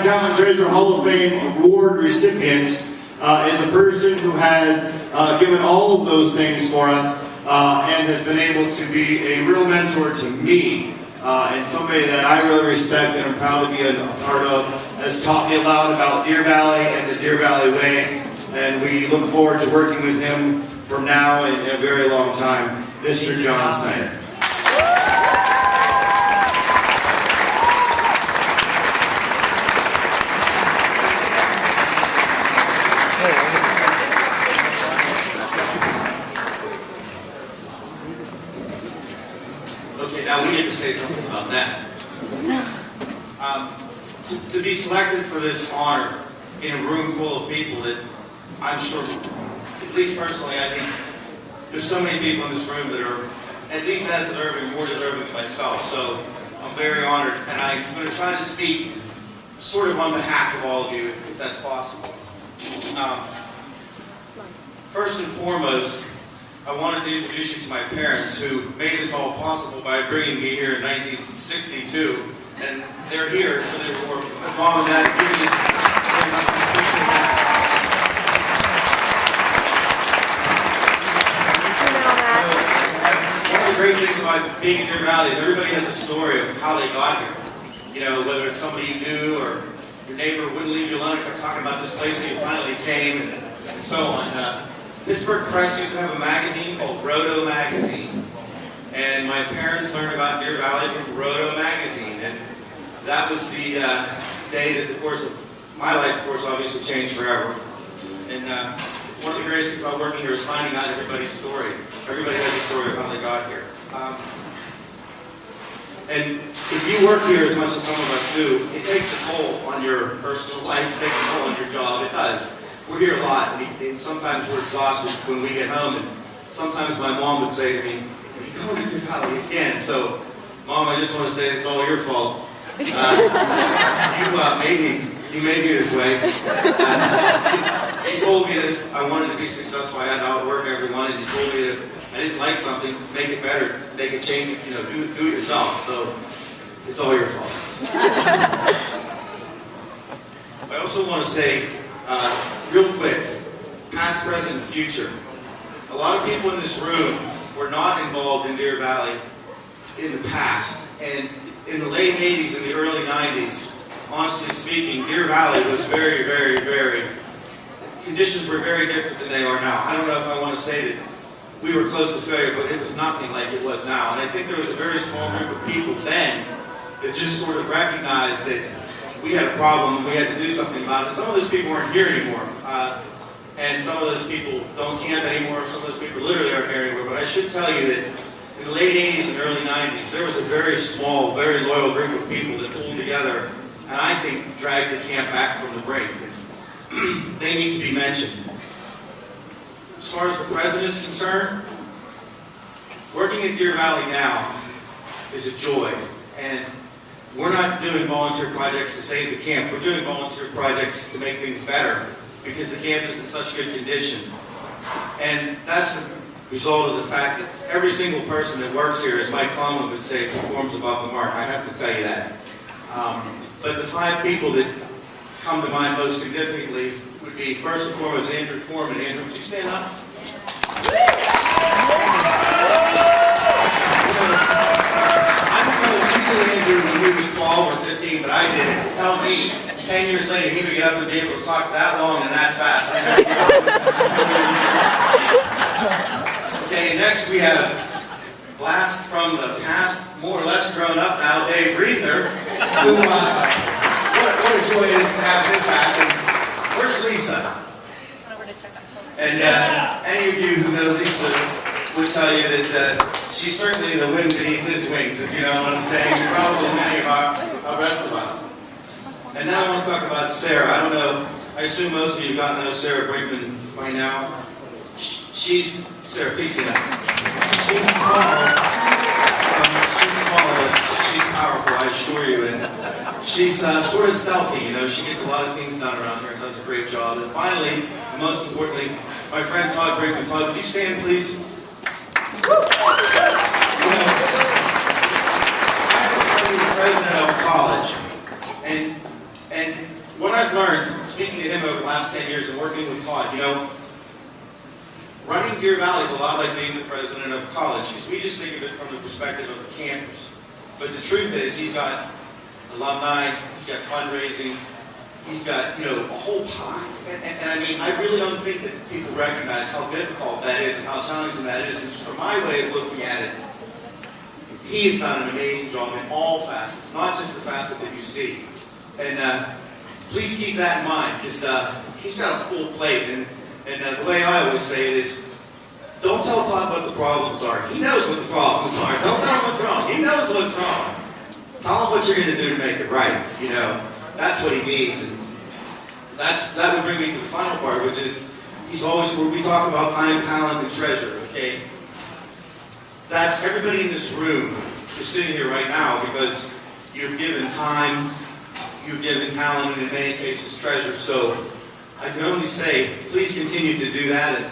Talent Treasure Hall of Fame award recipient is a person who has given all of those things for us and has been able to be a real mentor to me and somebody that I really respect and am proud to be a part of. Has taught me a lot about Deer Valley and the Deer Valley Way, and we look forward to working with him from now and a very long time, Mr. John Snyder. Okay, now we get to say something about that. To be selected for this honor in a room full of people that I'm sure, at least personally, I think there's so many people in this room that are at least as deserving, more deserving than myself. So I'm very honored, and I'm going to try to speak sort of on behalf of all of you, if that's possible. First and foremost, I wanted to introduce you to my parents who made this all possible by bringing me here in 1962. And they're here for their work. Mom and Dad are giving us very much appreciate that. One of the great things about being in Deer Valley is everybody has a story of how they got here. You know, whether it's somebody you knew or your neighbor wouldn't leave you alone, kept talking about this place and you finally came, and so on. Pittsburgh Press used to have a magazine called Roto Magazine. And my parents learned about Deer Valley from Roto Magazine. And that was the day that the course of my life, of course, obviously changed forever. And one of the greatest things about working here is finding out everybody's story. Everybody has a story of how they got here. And if you work here as much as some of us do, it takes a toll on your personal life. It takes a toll on your job. It does. We're here a lot, and sometimes we're exhausted when we get home. And sometimes my mom would say to me, "Go to Deer Valley again." So, Mom, I just want to say it's all your fault. You made me this way. You told me that if I wanted to be successful, I had to outwork everyone, and you told me that if I didn't like something, make it better, make it change it, do it yourself. So, it's all your fault. I also want to say, real quick, past, present, and future. A lot of people in this room were not involved in Deer Valley in the past. And in the late 80s and the early 90s, honestly speaking, Deer Valley was very, conditions were very different than they are now. I don't know if I want to say that we were close to failure, but it was nothing like it was now. And I think there was a very small group of people then that just sort of recognized that we had a problem and we had to do something about it. And some of those people aren't here anymore. And some of those people don't camp anymore. Some of those people literally aren't here anymore. But I should tell you that in the late 80s and early 90s, there was a very small, very loyal group of people that pulled together and I think dragged the camp back from the brink. They need to be mentioned. As far as the present is concerned, working at Deer Valley now is a joy. And we're not doing volunteer projects to save the camp. We're doing volunteer projects to make things better because the camp is in such good condition. And that's the result of the fact that every single person that works here, as Mike Conlon would say, performs above the mark. I have to tell you that. But the 5 people that come to mind most significantly would be, first and foremost, Andrew Foreman. Andrew, would you stand up? Andrew when he was 12 or 15, but I didn't. Tell me, 10 years later, he would get up and be able to talk that long and that fast. Okay, next we have blast from the past, more or less grown up now, Dave Reether, who, what a joy it is to have him back. And where's Lisa? She just went over to check on children. And any of you who know Lisa would tell you that she's certainly the wind beneath his wings, if you know what I'm saying. Probably many of our rest of us. And now I want to talk about Sarah. I don't know, I assume most of you have gotten to know Sarah Brinkman by now. Sarah, please sit down. She's small, but she's powerful, I assure you. And she's sort of stealthy, she gets a lot of things done around here and does a great job. And finally, and most importantly, my friend Todd Brinkman. Todd, would you stand, please? I was president of a college, and learned, speaking to him over the last 10 years and working with Todd, you know, running Deer Valley is a lot like being the president of a college, because we just think of it from the perspective of the campus. But the truth is, he's got alumni, he's got fundraising, he's got, you know, a whole pie. And I mean, I really don't think that people recognize how difficult that is and how challenging that is. And from my way of looking at it, he has done an amazing job in all facets, not just the facet that you see. And please keep that in mind, because he's got a full plate. And the way I always say it is, don't tell Todd what the problems are. He knows what the problems are. Don't tell him what's wrong. He knows what's wrong. Tell him what you're going to do to make it right. You know, that's what he needs. And that would bring me to the final part, which is, he's always, where we talk about time, talent, and treasure, okay? That's everybody in this room is sitting here right now because you've given time, you've given talent, and in many cases treasure. So I can only say, please continue to do that, and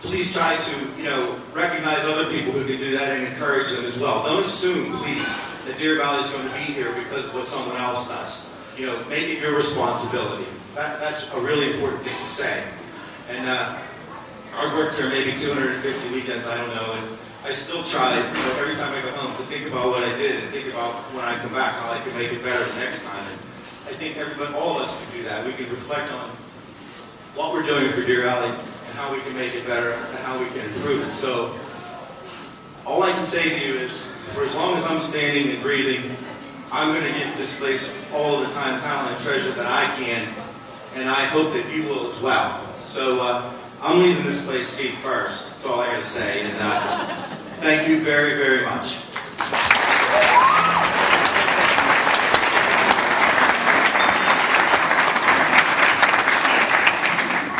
please try to, you know, recognize other people who can do that and encourage them as well. Don't assume, please, that Deer Valley is going to be here because of what someone else does. You know, make it your responsibility. That's a really important thing to say. And I worked here maybe 250 weekends, I don't know, and I still try, you know, every time I go home to think about what I did and think about when I come back how I can make it better the next time. And I think everybody, all of us can do that. We can reflect on what we're doing for Deer Valley and how we can make it better and how we can improve it. So all I can say to you is, for as long as I'm standing and breathing, I'm going to give this place all the time, talent, and treasure that I can, and I hope that you will as well. So I'm leaving this place feet first. That's all I got to say. And thank you very, very much.